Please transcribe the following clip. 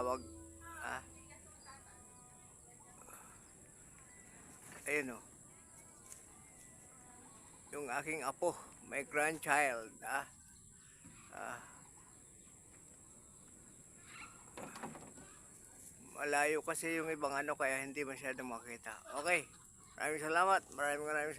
tawag. Ayun o. Yung aking apo, my grandchild. Malayo kasi yung ibang ano kaya hindi masyadong makita. Okay. Maraming salamat. Maraming salamat.